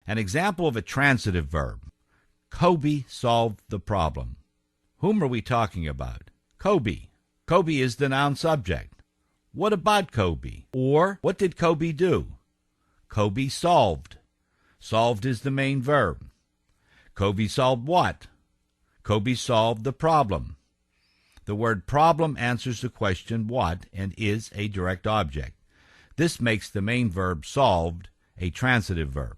An example of a transitive verb. Kobe solved the problem. Whom are we talking about? Kobe. Kobe is the noun subject. What about Kobe? Or, what did Kobe do? Kobe solved. Solved is the main verb. Kobe solved what? Kobe solved the problem. The word problem answers the question what and is a direct object. This makes the main verb solved a transitive verb.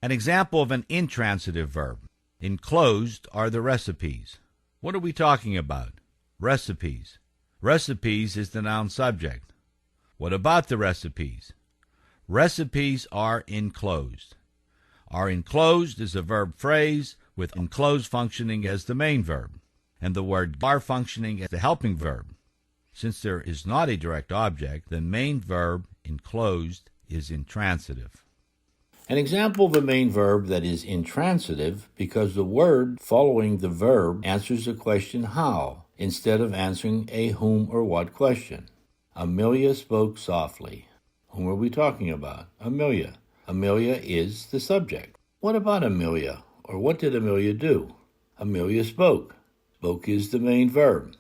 An example of an intransitive verb. Enclosed are the recipes. What are we talking about? Recipes. Recipes is the noun subject. What about the recipes? Recipes are enclosed. Are enclosed is a verb phrase with enclosed functioning as the main verb, and the word are functioning as the helping verb. Since there is not a direct object, the main verb enclosed is intransitive. An example of a main verb that is intransitive because the word following the verb answers the question how instead of answering a whom or what question. Amelia spoke softly. Whom are we talking about? Amelia. Amelia is the subject. What about Amelia? Or what did Amelia do? Amelia spoke. Spoke is the main verb.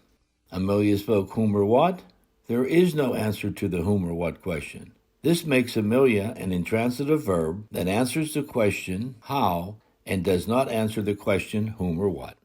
Amelia spoke whom or what? There is no answer to the whom or what question. This makes Amelia an intransitive verb that answers the question how and does not answer the question whom or what.